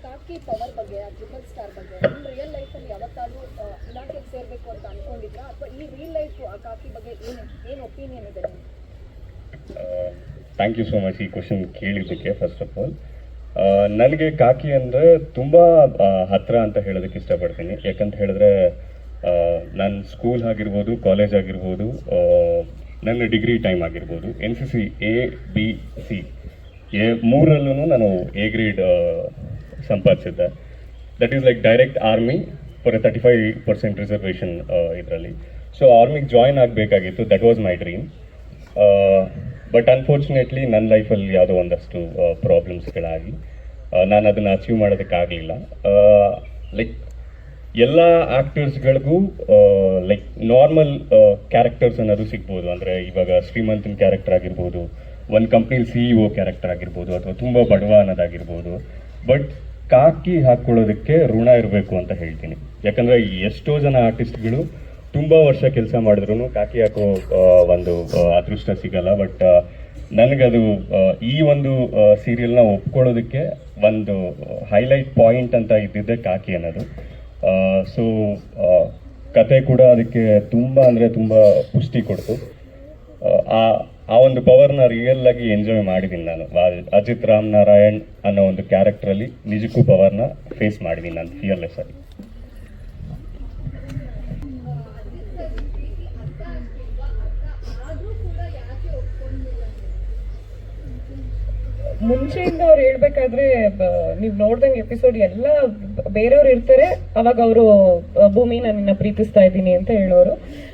ಕಾಕಿ ಪವರ್ ಬಗ್ಗೆ, ಟ್ರಿಪಲ್ ಸ್ಟಾರ್ ಬಗ್ಗೆ ನಿಮ್ಮ ರಿಯಲ್ ಲೈಫಲ್ಲಿ ಯಾವತ್ತಾದ್ರೂ ಇಲಾಖೆಗೆ ಸೇರಬೇಕು ಅಂತ ಅನ್ಕೊಂಡಿದ್ರಾ, ಅಥವಾ ಈ ರಿಯಲ್ ಲೈಫ್ ಆ ಕಾಕಿ ಬಗ್ಗೆ ಏನು ಒಪಿನಿಯನ್ ಇದೆ ನಿಮ್ಗೆ? ಥ್ಯಾಂಕ್ ಯು ಸೋ ಮಚ್ ಈ ಕ್ವಶನ್ ಕೇಳಿದ್ದಕ್ಕೆ. ಫಸ್ಟ್ ಆಫ್ ಆಲ್ ನನಗೆ ಕಾಕಿ ಅಂದರೆ ತುಂಬ ಹತ್ತಿರ ಅಂತ ಹೇಳೋದಕ್ಕೆ ಇಷ್ಟಪಡ್ತೀನಿ. ಯಾಕಂತ ಹೇಳಿದ್ರೆ ನನ್ನ ಸ್ಕೂಲ್ ಆಗಿರ್ಬೋದು, ಕಾಲೇಜ್ ಆಗಿರ್ಬೋದು, ನನ್ನ ಡಿಗ್ರಿ ಟೈಮ್ ಆಗಿರ್ಬೋದು, NCC A, B, C ಮೂರಲ್ಲೂ ನಾನು A ಗ್ರೇಡ್ ಸಂಪಾದಿಸಿದ್ದೆ. That is like direct army for 35% reservation ಇದರಲ್ಲಿ. ಸೊ ಆರ್ಮಿಗೆ ಜಾಯ್ನ್ ಆಗಬೇಕಾಗಿತ್ತು. That was my dream. But unfortunately ನನ್ನ ಲೈಫಲ್ಲಿ ಯಾವುದೋ ಒಂದಷ್ಟು ಪ್ರಾಬ್ಲಮ್ಸ್ಗಳಾಗಿ ನಾನು ಅದನ್ನು ಅಚೀವ್ ಮಾಡೋದಕ್ಕಾಗಲಿಲ್ಲ. ಲೈಕ್ ಎಲ್ಲ ಆ್ಯಕ್ಟರ್ಸ್ಗಳಿಗೂ ಲೈಕ್ ನಾರ್ಮಲ್ ಕ್ಯಾರೆಕ್ಟರ್ಸ್ ಅನ್ನೋದು ಸಿಗ್ಬೋದು. ಅಂದರೆ ಇವಾಗ ಶ್ರೀಮಂತನ ಕ್ಯಾರೆಕ್ಟರ್ ಆಗಿರ್ಬೋದು, ಒಂದು ಕಂಪ್ನಿಲಿ CEO ಕ್ಯಾರೆಕ್ಟರ್ ಆಗಿರ್ಬೋದು, ಅಥವಾ ತುಂಬ ಬಡವ ಅನ್ನೋದಾಗಿರ್ಬೋದು. ಬಟ್ ಕಾಕಿ ಹಾಕ್ಕೊಳ್ಳೋದಕ್ಕೆ ಋಣ ಇರಬೇಕು ಅಂತ ಹೇಳ್ತೀನಿ. ಯಾಕಂದರೆ ಎಷ್ಟೋ ಜನ ಆರ್ಟಿಸ್ಟ್ಗಳು ತುಂಬ ವರ್ಷ ಕೆಲಸ ಮಾಡಿದ್ರು ಕಾಕಿ ಹಾಕೋ ಒಂದು ಅದೃಷ್ಟ ಸಿಗಲ್ಲ. ಬಟ್ ನನಗದು ಈ ಒಂದು ಸೀರಿಯಲ್ನ ಒಪ್ಕೊಳ್ಳೋದಕ್ಕೆ ಒಂದು ಹೈಲೈಟ್ ಪಾಯಿಂಟ್ ಅಂತ ಇದ್ದಿದ್ದೆ ಕಾಕಿ ಅನ್ನೋದು. ಸೊ ಕತೆ ಕೂಡ ಅದಕ್ಕೆ ತುಂಬ ಅಂದರೆ ತುಂಬ ಪುಷ್ಟಿ ಕೊಡ್ತು. ಆ ಒಂದು ಪವರ್ನ ರಿಯಲ್ ಆಗಿ ಎಂಜಾಯ್ ಮಾಡಿದ್ದೀನಿ ನಾನು. ಅಜಿತ್ ರಾಮ್ ನಾರಾಯಣ್ ಅನ್ನೋ ಒಂದು ಕ್ಯಾರೆಕ್ಟ್ರಲ್ಲಿ ನಿಜಕ್ಕೂ ಪವರ್ನ ಫೇಸ್ ಮಾಡಿದ್ದೀನಿ ನಾನು ಫಿಯರ್ಲೆಸ್ ಆಗಿ. ಮುಂಚೆಯಿಂದ ಅವ್ರು ಹೇಳ್ಬೇಕಾದ್ರೆ ನೀವು ನೋಡ್ದಂಗೆ ಎಪಿಸೋಡ್ ಎಲ್ಲ ಬೇರೆಯವ್ರು ಇರ್ತಾರೆ, ಅವಾಗ ಅವರು ಭೂಮಿ ನನ್ನ ಪ್ರೀತಿಸ್ತಾ ಇದ್ದೀನಿ ಅಂತ ಹೇಳೋರು.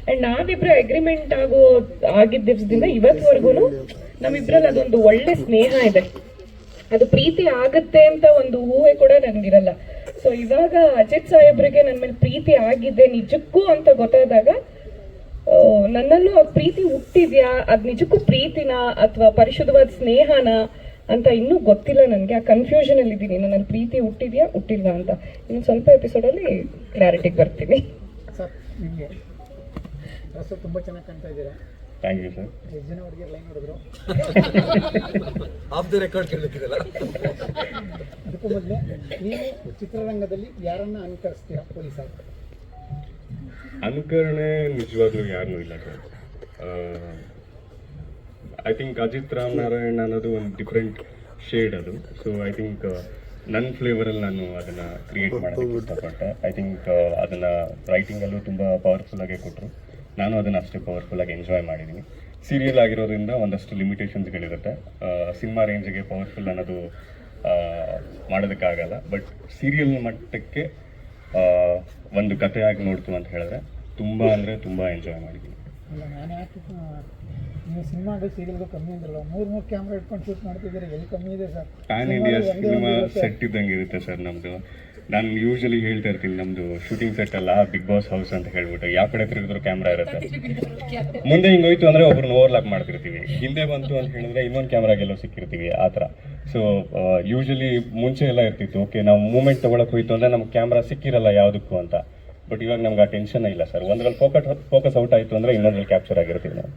ಅಂಡ್ ನಾವಿಬ್ರು ಅಗ್ರಿಮೆಂಟ್ ಆಗಿದ್ದ ದಿವಸದಿಂದ ಇವತ್ವರೆಗೂ ನಮ್ಮಿಬ್ರಲ್ಲಿ ಅದೊಂದು ಒಳ್ಳೆ ಸ್ನೇಹ ಇದೆ. ಅದು ಪ್ರೀತಿ ಆಗುತ್ತೆ ಅಂತ ಒಂದು ಊಹೆ ಕೂಡ ನನಗಿರಲ್ಲ. ಸೊ ಇವಾಗ ಅಜಿತ್ ಸಾಹೇಬ್ರಿಗೆ ನನ್ನ ಮೇಲೆ ಪ್ರೀತಿ ಆಗಿದೆ ನಿಜಕ್ಕೂ ಅಂತ ಗೊತ್ತಾದಾಗ ನನ್ನಲ್ಲೂ ಆ ಪ್ರೀತಿ ಹುಟ್ಟಿದ್ಯಾ, ಅದು ನಿಜಕ್ಕೂ ಪ್ರೀತಿನ ಅಥವಾ ಪರಿಶುದ್ಧವಾದ ಸ್ನೇಹನ ಅಂತ ಇನ್ನೂ ಗೊತ್ತಿಲ್ಲ ನನಗೆ. ಆ ಕನ್ಫ್ಯೂಷನಲ್ಲಿ ಇದ್ದೀನಿ, ನನ್ನ ಪ್ರೀತಿ ಹುಟ್ಟಿದೆಯಾ ಹುಟ್ಟಿಲ್ಲ ಅಂತ. ಇನ್ನು ಸ್ವಲ್ಪ ಎಪಿಸೋಡಲ್ಲಿ ಕ್ಲಾರಿಟಿಗೆ ಬರ್ತೀನಿ. ಸರ್ ನಿಮಗೆ ಡ್ರೆಸ್ಸು ತುಂಬ ಚೆನ್ನಾಗಿ ಕಾಣ್ತಾ ಇದ್ದೀರಾ. Thank you sir. ಎಷ್ಟು ಜನ ಹುಡುಗಿಯರು ಲೈನ್ ಹೊಡೆದ್ರು. ಆಫ್ ದ ರೆಕಾರ್ಡ್ ಕೇಳಬೇಕಿದಲ್ಲ. ಅದಕ್ಕೂ ಮೊದಲು ನೀವು ಚಿತ್ರರಂಗದಲ್ಲಿ ಯಾರನ್ನ ಅನುಕರಿಸ್ತೀರಾ ಪೊಲೀಸಾಗಿ? ಅನುಕರಣೆ ನಿಜವಾಗ್ಲೂ ಯಾರನ್ನೂ ಇಲ್ಲ sir. I think Ajith Ramanarayan ಅನ್ನೋದು ಒಂದು ಡಿಫ್ರೆಂಟ್ ಶೇಡ್ ಅದು. ಸೊ ಐ ಥಿಂಕ್ ನನ್ನ ಫ್ಲೇವರಲ್ಲಿ ನಾನು ಅದನ್ನು ಕ್ರಿಯೇಟ್ ಮಾಡೋದಕ್ಕೆ ಇಷ್ಟಪಟ್ಟೆ. ಐ ಥಿಂಕ್ ಅದನ್ನು ರೈಟಿಂಗಲ್ಲೂ ತುಂಬ ಪವರ್ಫುಲ್ಲಾಗೆ ಕೊಟ್ಟರು. ನಾನು ಅದನ್ನು ಅಷ್ಟೇ ಪವರ್ಫುಲ್ಲಾಗಿ ಎಂಜಾಯ್ ಮಾಡಿದ್ದೀನಿ. ಸೀರಿಯಲ್ ಆಗಿರೋದ್ರಿಂದ ಒಂದಷ್ಟು ಲಿಮಿಟೇಷನ್ಸ್ಗಳಿರುತ್ತೆ. ಸಿನಿಮಾ ರೇಂಜಿಗೆ ಪವರ್ಫುಲ್ ಅನ್ನೋದು ಮಾಡೋದಕ್ಕಾಗಲ್ಲ. ಬಟ್ ಸೀರಿಯಲ್ ಮಟ್ಟಕ್ಕೆ ಒಂದು ಕಥೆಯಾಗಿ ನೋಡ್ತು ಅಂತ ಹೇಳಿದ್ರೆ ತುಂಬ ಅಂದರೆ ತುಂಬ ಎಂಜಾಯ್ ಮಾಡಿದ್ದೀನಿ. ಇಲ್ಲ ನಾನು ಯಾಕೆ ನೀವು ಸಿನಿಮಾಗೂ ಸೀರಿಯಲ್ಗೂ ಕಮ್ಮಿ ಅಂದ್ರಲ್ಲ, 3 ಕ್ಯಾಮ್ರಾ ಇಟ್ಕೊಂಡು ಶೂಟ್ ಮಾಡ್ತಿದ್ದೀರಿ, ಎಲ್ಲಿ ಕಮ್ಮಿ ಇದೆ sir? PAN India cinema set ಇದ್ದಂಗೆ ಇರುತ್ತೆ ಸರ್ ನಮ್ಮದು. ನಾನು ಯೂಶಲಿ ಹೇಳ್ತಾ ಇರ್ತೀನಿ, ನಮ್ಮದು ಶೂಟಿಂಗ್ ಸೆಟ್ ಅಲ್ಲ ಬಿಗ್ ಬಾಸ್ ಹೌಸ್ ಅಂತ ಹೇಳ್ಬಿಟ್ಟು. ಯಾವ ಕಡೆ ತಿರುಗಿದ್ರು ಕ್ಯಾಮ್ರಾ ಇರುತ್ತೆ. ಮುಂದೆ ಹಿಂಗೋಯ್ತು ಅಂದರೆ ಒಬ್ರನ್ನ ಓವರ್ಲಾಪ್ ಮಾಡ್ತಿರ್ತೀವಿ, ಹಿಂದೆ ಬಂತು ಅಂತ ಹೇಳಿದ್ರೆ ಇನ್ನೊಂದು ಕ್ಯಾಮ್ರಾಗೆಲ್ಲೋ ಸಿಕ್ಕಿರ್ತೀವಿ ಆ ಥರ. ಸೊ ಯೂಶಲಿ ಮುಂಚೆ ಎಲ್ಲ ಇರ್ತಿತ್ತು, ಓಕೆ ನಾವು ಮೂಮೆಂಟ್ ತೊಗೊಳಕ್ಕೆ ಹೋಯ್ತು ಅಂದರೆ ನಮ್ಗೆ ಕ್ಯಾಮ್ರಾ ಸಿಕ್ಕಿರಲ್ಲ ಯಾವುದಕ್ಕೂ ಅಂತ. ಬಟ್ ಇವಾಗ ನಮ್ಗೆ ಆ ಟೆನ್ಷನ್ ಇಲ್ಲ ಸರ್. ಒಂದ್ರಲ್ಲಿ ಫೋಕಸ್ ಔಟ್ ಆಯಿತು ಅಂದರೆ ಇನ್ನೊಂದ್ರಲ್ಲಿ ಕ್ಯಾಪ್ಚರ್ ಆಗಿರ್ತೀವಿ ನಾವು.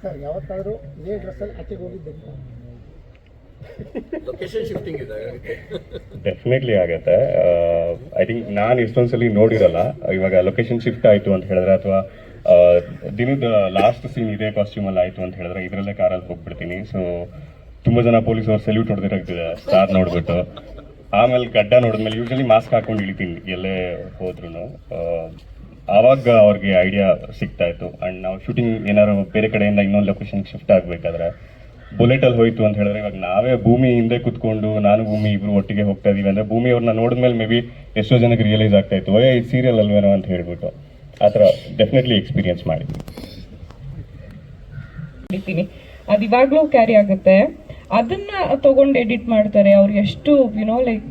ಸರ್ ಯಾವತ್ತಾದರೂ ಇದೇ ಡ್ರೆಸ್ಸಲ್ಲಿ ಆಚೆಗೆ ಹೋಗಿದ್ದೆ? ಲೊಕೇಶನ್ ಶಿಫ್ಟಿಂಗ್ ಇದೆ. ಡೆಫಿನೆಟ್ಲಿ ಆಗುತ್ತೆ. ಐ ಥಿಂಕ್ ನಾನು ಇಷ್ಟೊಂದ್ಸಲಿ ನೋಡಿರಲ್ಲ. ಇವಾಗ ಲೊಕೇಶನ್ ಶಿಫ್ಟ್ ಆಯಿತು ಅಂತ ಹೇಳಿದ್ರೆ, ಅಥವಾ ದಿನದ ಲಾಸ್ಟ್ ಸೀನ್ ಇದೇ ಕಾಸ್ಟ್ಯೂಮಲ್ಲಿ ಆಯಿತು ಅಂತ ಹೇಳಿದ್ರೆ ಇದರಲ್ಲೇ ಕಾರಲ್ಲಿ ಹೋಗ್ಬಿಡ್ತೀನಿ. ಸೊ ತುಂಬ ಜನ ಪೊಲೀಸವ್ರು ಸೆಲ್ಯೂಟ್ ಹೊಡೆದಿರಾಗ್ತಿದೆ ಸ್ಟಾರ್ ನೋಡ್ಬಿಟ್ಟು. ಆಮೇಲೆ ಗಡ್ಡ ನೋಡಿದ್ಮೇಲೆ ಯೂಶಲಿ ಮಾಸ್ಕ್ ಹಾಕೊಂಡು ಇಳಿತೀನಿ ಎಲ್ಲೇ ಹೋದ್ರೂ. ಆವಾಗ ಅವ್ರಿಗೆ ಐಡಿಯಾ ಸಿಗ್ತಾ ಇತ್ತು. ಆ್ಯಂಡ್ ನಾವು ಶೂಟಿಂಗ್ ಏನಾದ್ರು ಬೇರೆ ಕಡೆಯಿಂದ ಇನ್ನೊಂದು ಲೊಕೇಶನ್ ಶಿಫ್ಟ್ ಆಗಬೇಕಾದ್ರೆ ಬುಲೆಟಲ್ಲಿ ಹೋಯ್ತು ಅಂತ ಹೇಳಿದ್ರೆ, ಇವಾಗ ನಾವೇ ಭೂಮಿ ಹಿಂದೆ ಕುತ್ಕೊಂಡು ನಾನು ಭೂಮಿ ಇಬ್ರು ಒಟ್ಟಿಗೆ ಹೋಗ್ತಾ ಇದೀವಿ ಅಂದರೆ ಭೂಮಿ ಅವ್ರನ್ನ ನೋಡಿದ್ಮೇಲೆ ಮೇ ಬಿ ಎಷ್ಟೋ ಜನಕ್ಕೆ ರಿಯಲೈಸ್ ಆಗ್ತಾ ಇತ್ತು, ಇದು ಸೀರಿಯಲ್ ಅಲ್ವೇನೋ ಅಂತ ಹೇಳ್ಬಿಟ್ಟು. ಆ ಥರ ಡೆಫಿನೆಟ್ಲಿ ಎಕ್ಸ್ಪೀರಿಯನ್ಸ್ ಮಾಡಿದ್ದೀನಿ. ಅದು ಇವಾಗಲೂ ಕ್ಯಾರಿ ಆಗುತ್ತೆ. ಅದನ್ನ ತಗೊಂಡು ಎಡಿಟ್ ಮಾಡ್ತಾರೆ. ಅವ್ರಿಗೆ ಎಷ್ಟು ಲೈಕ್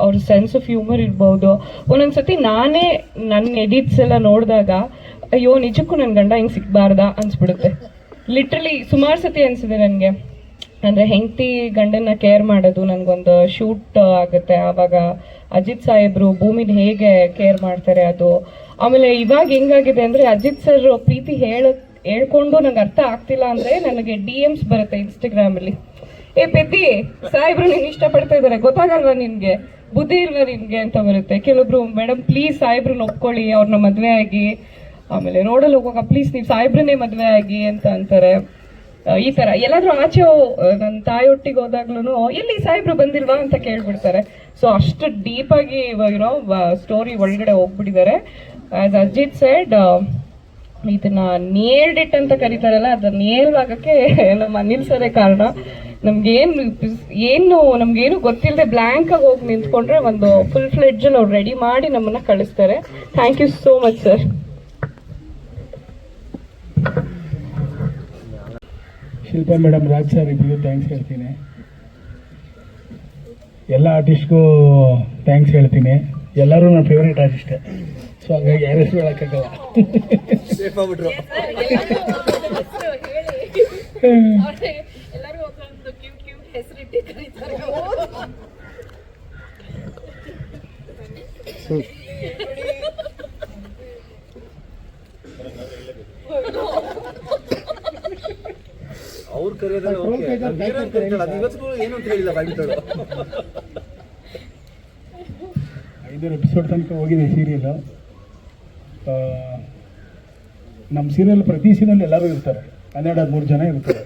ಅವ್ರ ಸೆನ್ಸ್ ಆಫ್ ಹ್ಯೂಮರ್ ಇರ್ಬೋದು. ಒಂದೊಂದ್ಸತಿ ನಾನೇ ನನ್ನ ಎಡಿಟ್ಸ್ ಎಲ್ಲ ನೋಡಿದಾಗ ಅಯ್ಯೋ ನಿಜಕ್ಕೂ ನನ್ನ ಗಂಡ ಹಿಂಗೆ ಸಿಗ್ಬಾರ್ದಾ ಅನ್ಸ್ಬಿಡುತ್ತೆ. ಲಿಟ್ರಲಿ ಸುಮಾರು ಸತಿ ಅನ್ಸಿದೆ ನನಗೆ. ಅಂದರೆ ಹೆಂಡತಿ ಗಂಡನ್ನ ಕೇರ್ ಮಾಡೋದು ನನಗೊಂದು ಶೂಟ್ ಆಗುತ್ತೆ. ಆವಾಗ ಅಜಿತ್ ಸಾಹೇಬ್ರು ಭೂಮಿನ ಹೇಗೆ ಕೇರ್ ಮಾಡ್ತಾರೆ ಅದು. ಆಮೇಲೆ ಇವಾಗ ಹೆಂಗಾಗಿದೆ ಅಂದರೆ ಅಜಿತ್ ಸರ್ ಪ್ರೀತಿ ಹೇಳ್ಕೊಂಡು ನಂಗೆ ಅರ್ಥ ಆಗ್ತಿಲ್ಲ ಅಂದರೆ ನನಗೆ DMs ಬರುತ್ತೆ ಇನ್ಸ್ಟಾಗ್ರಾಮಲ್ಲಿ. ಪೆದ್ದಿ ಸಾಹೇಬ್ರು ನೀನು ಇಷ್ಟಪಡ್ತಾ ಇದ್ದಾರೆ ಗೊತ್ತಾಗಲ್ವಾ ನಿನಗೆ, ಬುದ್ಧಿ ಇಲ್ವಾ ನಿನಗೆ ಅಂತ ಬರುತ್ತೆ. ಕೆಲವೊಬ್ರು ಮೇಡಮ್ ಪ್ಲೀಸ್ ಸಾಹೇಬ್ರನ್ನ ಒಪ್ಕೊಳ್ಳಿ, ಅವ್ರನ್ನ ಮದುವೆ ಆಗಿ. ಆಮೇಲೆ ರೋಡಲ್ಲಿ ಹೋಗುವಾಗ ಪ್ಲೀಸ್ ನೀವು ಸಾಹೇಬ್ರನ್ನೇ ಮದುವೆ ಆಗಿ ಅಂತ ಅಂತಾರೆ. ಈ ಥರ ಎಲ್ಲಾದರೂ ಆಚೆ ನನ್ನ ತಾಯಿಯೊಟ್ಟಿಗೆ ಹೋದಾಗ್ಲೂ ಎಲ್ಲಿ ಸಾಹೇಬ್ರು ಬಂದಿಲ್ವಾ ಅಂತ ಕೇಳ್ಬಿಡ್ತಾರೆ. ಸೊ ಅಷ್ಟು ಡೀಪಾಗಿ ಸ್ಟೋರಿ ಒಳಗಡೆ ಹೋಗ್ಬಿಟ್ಟಿದ್ದಾರೆ. ಆಸ್ ಅಜಿತ್ ಸೈಡ್ ಇದನ್ನ ನೇಲ್ಡ್ ಇಟ್ ಅಂತ ಕರೀತಾರಲ್ಲ, ಅದನ್ನ ನೇಲ್ವಾಗಕ್ಕೆ ನಮ್ಮ ಅನಿಲ್ ಸರೇ ಕಾರಣ. ನಮ್ಗೇನು ಗೊತ್ತಿಲ್ಲದೆ ಬ್ಲ್ಯಾಂಕ್ ಆಗಿ ಹೋಗಿ ನಿಂತ್ಕೊಂಡ್ರೆ ಒಂದು ಫುಲ್ ಫ್ಲೆಡ್ಜಲ್ಲಿ ಅವ್ರು ರೆಡಿ ಮಾಡಿ ನಮ್ಮನ್ನ ಕಳಿಸ್ತಾರೆ. Thank you so much sir. Shilpa madam, Raj sir ಇಬ್ಬರಿಗೂ ಥ್ಯಾಂಕ್ಸ್ ಹೇಳ್ತೀನಿ. ಎಲ್ಲ ಆರ್ಟಿಸ್ಟ್ಗೂ ಥ್ಯಾಂಕ್ಸ್ ಹೇಳ್ತೀನಿ. ಎಲ್ಲರೂ ನನ್ನ ಫೇವ್ರೇಟ್ ಆರ್ಟಿಸ್ಟೇ. ಸೊ ಹಾಗಾಗಿ ಯಾರ ಹೆಸರು ಹೇಳೋಕ್ಕಾಗಲ್ಲ. ಅವ್ರು ಕರೆಯೋದಲ್ಲ ಏನು ಅಂತ ಹೇಳಿಲ್ಲ ಬಾಗಿಲು. 5 ಎಪಿಸೋಡ್ ತನಕ ಹೋಗಿದೆ ಸೀರಿಯಲು. ನಮ್ಮ ಸೀರಿಯಲ್ ಪ್ರತಿ ಸೀನಲ್ಲಿ ಎಲ್ಲರೂ ಇರ್ತಾರೆ, 12-13 ಜನ ಇರ್ತಾರೆ.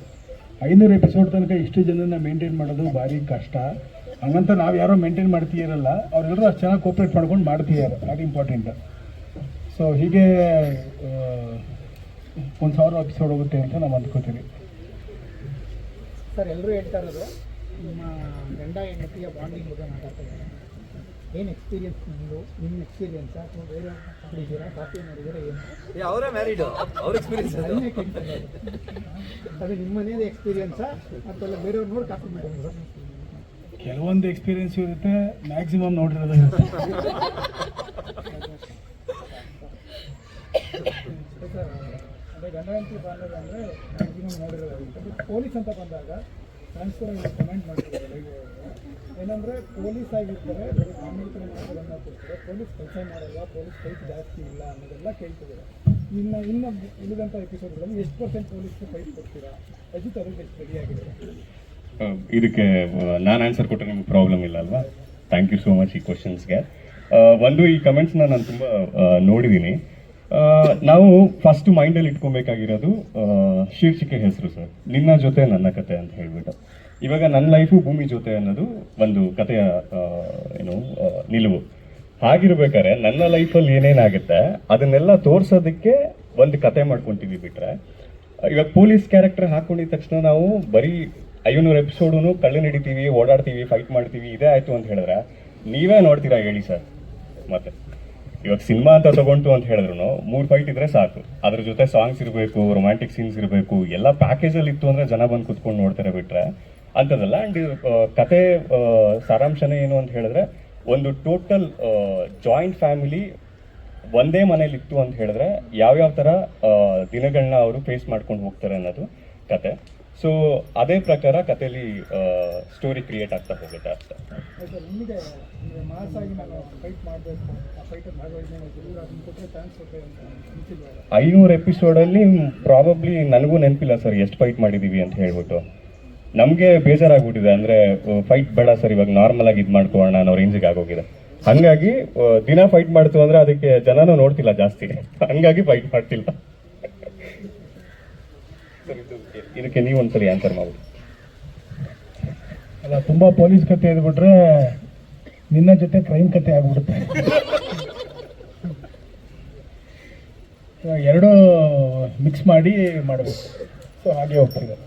500 ಎಪಿಸೋಡ್ ತನಕ ಇಷ್ಟು ಜನನ ಮೇಂಟೈನ್ ಮಾಡೋದು ಭಾರಿ ಕಷ್ಟ. ಹಂಗಂತ ನಾವು ಯಾರೋ ಮೇಂಟೈನ್ ಮಾಡ್ತೀರಲ್ಲ, ಅವರೆಲ್ಲರೂ ಅಷ್ಟು ಚೆನ್ನಾಗಿ ಕೋಪ್ರೇಟ್ ಮಾಡ್ಕೊಂಡು ಮಾಡ್ತಿದ್ದಾರೆ, ಅದು ಇಂಪಾರ್ಟೆಂಟ್. ಸೊ ಹೀಗೆ 1000 ಎಪಿಸೋಡ್ ಹೋಗುತ್ತೆ ಅಂತ ನಾವು ಅಂದ್ಕೋತೀವಿ. ಸರ್ ಎಲ್ಲರೂ ಹೇಳ್ತಾ ಇರೋದು ನಿಮ್ಮ ಗಂಡ ಹೆಂಡತಿಯ ಬಾಂಡಿಂಗ್ ಬಗ್ಗೆ ಮಾತಾಡ್ತಾ ಇದ್ದಾರೆ. ಏನು ಎಕ್ಸ್ಪೀರಿಯನ್ಸ್ ನಿಮ್ಮದು, ನಿಮ್ಮ ಎಕ್ಸ್ಪೀರಿಯನ್ಸ್ ಅಥವಾ ಬೇರೆ ಕುಡಿದ್ದೀರಾ, ಕಾಫಿ ಮಾಡಿದ್ದೀರಾ, ಏನು? ಅವರೇ ಮ್ಯಾರಿಡ್, ಅವ್ರ ಎಕ್ಸ್ಪೀರಿಯನ್ಸ್ ಅದನ್ನೇ ಕೇಳ್ತಾ ಇರೋದು. ಅದು ನಿಮ್ಮ ಮನೇದು ಎಕ್ಸ್ಪೀರಿಯನ್ಸಾ ಅಥವಾ ಬೇರೆಯವ್ರು ನೋಡಿ ಕಾಫಿ ಮಾಡಿದ್ರು? ಕೆಲವೊಂದು ಎಕ್ಸ್ಪೀರಿಯನ್ಸ್ ಇರುತ್ತೆ, ಮ್ಯಾಕ್ಸಿಮಮ್ ನೋಡಿರೋದು ಇರುತ್ತೆ. ಅದೇ ಗಂಡ ಹೆಂಡತಿ ಬಾಂಧವ್ಯ ಅಂದರೆ ಮ್ಯಾಕ್ಸಿಮಮ್ ನೋಡಿರೋದಾಗುತ್ತೆ. ಪೊಲೀಸ್ ಅಂತ ಬಂದಾಗ ಫ್ಯಾನ್ಸ್ ಕೂಡ ಕಮೆಂಟ್ ಮಾಡ್ತಿದ್ದಾರೆ ಲೈವ್ ಏನಂದರೆ ಪೊಲೀಸ್ ಆಗಿರ್ತಾರೆ ಬರೀ ಕಾಮಿಡಿ ಮಾಡೋದನ್ನ ಕೊಡ್ತಾರೆ, ಪೊಲೀಸ್ ಕೆಲಸ ಮಾಡಲ್ಲ, ಪೊಲೀಸ್ ಫೈಟ್ ಜಾಸ್ತಿ ಇಲ್ಲ ಅನ್ನೋದೆಲ್ಲ ಕೇಳ್ತಿದ್ದಾರೆ. ಇನ್ನು ಉಳಿದಂಥ ಎಪಿಸೋಡ್ಗಳಲ್ಲಿ ಎಷ್ಟು ಪರ್ಸೆಂಟ್ ಪೊಲೀಸ್ಗೆ ಫೈಟ್ ಕೊಡ್ತೀರಾ? ಅಜಿತ್ ಅದಕ್ಕೆ ಎಷ್ಟು ರೆಡಿ ಆಗಿದ್ದಾರೆ? ಇದಕ್ಕೆ ನಾನು ಆನ್ಸರ್ ಕೊಟ್ಟರೆ ನಿಮ್ಗೆ ಪ್ರಾಬ್ಲಮ್ ಇಲ್ಲ ಅಲ್ವಾ? ಥ್ಯಾಂಕ್ ಯು ಸೋ ಮಚ್ ಈ ಕ್ವಶನ್ಸ್ಗೆ. ಒಂದು ಈ ಕಮೆಂಟ್ಸ್ನ ನಾನು ತುಂಬ ನೋಡಿದ್ದೀನಿ. ನಾವು ಫಸ್ಟ್ ಮೈಂಡಲ್ಲಿ ಇಟ್ಕೊಬೇಕಾಗಿರೋದು ಶೀರ್ಷಿಕೆ ಹೆಸರು ಸರ್, ನಿನ್ನ ಜೊತೆ ನನ್ನ ಕತೆ ಅಂತ ಹೇಳ್ಬಿಟ್ಟು. ಇವಾಗ ನನ್ನ ಲೈಫು ಭೂಮಿ ಜೊತೆ ಅನ್ನೋದು ಒಂದು ಕಥೆಯ ನಿಲುವು. ಹಾಗಿರ್ಬೇಕಾದ್ರೆ ನನ್ನ ಲೈಫಲ್ಲಿ ಏನೇನಾಗುತ್ತೆ ಅದನ್ನೆಲ್ಲ ತೋರ್ಸೋದಕ್ಕೆ ಒಂದು ಕತೆ ಮಾಡ್ಕೊತೀವಿ. ಬಿಟ್ರೆ ಇವಾಗ ಪೊಲೀಸ್ ಕ್ಯಾರೆಕ್ಟರ್ ಹಾಕೊಂಡಿದ ತಕ್ಷಣ ನಾವು ಬರೀ 500 ಎಪಿಸೋಡು ಕಳ್ಳು ಹಿಡಿತೀವಿ, ಓಡಾಡ್ತೀವಿ, ಫೈಟ್ ಮಾಡ್ತೀವಿ, ಇದೇ ಆಯಿತು ಅಂತ ಹೇಳಿದ್ರೆ ನೀವೇ ನೋಡ್ತೀರಾ ಹೇಳಿ ಸರ್? ಮತ್ತೆ ಇವಾಗ ಸಿನಿಮಾ ಅಂತ ತಗೊಂಡು ಅಂತ ಹೇಳಿದ್ರು 3 ಫೈಟ್ ಇದ್ರೆ ಸಾಕು, ಅದ್ರ ಜೊತೆ ಸಾಂಗ್ಸ್ ಇರಬೇಕು, ರೊಮ್ಯಾಂಟಿಕ್ ಸೀನ್ಸ್ ಇರಬೇಕು, ಎಲ್ಲ ಪ್ಯಾಕೇಜಲ್ಲಿ ಇತ್ತು ಅಂದರೆ ಜನ ಬಂದು ಕುತ್ಕೊಂಡು ನೋಡ್ತಾರೆ. ಬಿಟ್ರೆ ಅಂಥದ್ದಲ್ಲ. ಆ್ಯಂಡ್ ಕತೆ ಸಾರಾಂಶನೇ ಏನು ಅಂತ ಹೇಳಿದ್ರೆ ಒಂದು ಟೋಟಲ್ ಜಾಯಿಂಟ್ ಫ್ಯಾಮಿಲಿ ಒಂದೇ ಮನೇಲಿ ಇತ್ತು ಅಂತ ಹೇಳಿದ್ರೆ ಯಾವ್ಯಾವ ಥರ ದಿನಗಳನ್ನ ಅವರು ಫೇಸ್ ಮಾಡ್ಕೊಂಡು ಹೋಗ್ತಾರೆ ಅನ್ನೋದು ಕತೆ. ಸೊ ಅದೇ ಪ್ರಕಾರ ಕಥೆಯಲ್ಲಿ ಸ್ಟೋರಿ ಕ್ರಿಯೇಟ್ ಆಗ್ತಾ ಹೋಗುತ್ತೆ ಅಷ್ಟೇ. ಸರ್ ನಿಮಗೆ ಮಾಸ್ ಆಗಿ ನಾನು ಫೈಟ್ ಮಾಡಬೇಕು, ಆ ಫೈಟಲ್ಲಿ ಭಾಗವಹಿಸಿ ಅದನ್ನು ಕೊಟ್ಟರೆ ಚಾನ್ಸ್ ಕೊಟ್ಟರೆ ಅಂತ ಅನಿಸಿಲ್ವಾ? 500 ಎಪಿಸೋಡಲ್ಲಿ ಪ್ರಾಬಬ್ಲಿ ನನಗೂ ನೆನಪಿಲ್ಲ ಸರ್ ಎಷ್ಟು ಫೈಟ್ ಮಾಡಿದ್ದೀವಿ ಅಂತ ಹೇಳ್ಬಿಟ್ಟು. ನಮಗೆ ಬೇಜಾರಾಗ್ಬಿಟ್ಟಿದೆ, ಅಂದರೆ ಫೈಟ್ ಬೇಡ ಸರ್, ಇವಾಗ ನಾರ್ಮಲ್ ಆಗಿ ಇದು ಮಾಡ್ಕೊಳ್ಳೋಣ ಅನ್ನೋ ರೇಂಜಿಗೆ ಆಗೋಗಿದೆ. ಹಾಗಾಗಿ ದಿನ ಫೈಟ್ ಮಾಡ್ತು ಅಂದರೆ ಅದಕ್ಕೆ ಜನನೂ ನೋಡ್ತಿಲ್ಲ ಜಾಸ್ತಿ, ಹಂಗಾಗಿ ಫೈಟ್ ಮಾಡ್ತಿಲ್ಲ. ಇದಕ್ಕೆ ನೀವು ಒಂದ್ಸಲಿ ಆನ್ಸರ್ ಮಾಡಿ. ಅಲ್ಲ, ತುಂಬ ಪೊಲೀಸ್ ಕತೆ ಇದ್ಬಿಟ್ರೆ ನಿನ್ನ ಜೊತೆ ಕ್ರೈಮ್ ಕತೆ ಆಗ್ಬಿಡುತ್ತೆ. ಎರಡೂ ಮಿಕ್ಸ್ ಮಾಡಿ ಮಾಡಬೇಕು. ಸೊ ಹಾಗೆ ಹೋಗ್ತಿದ್ದಾರೆ.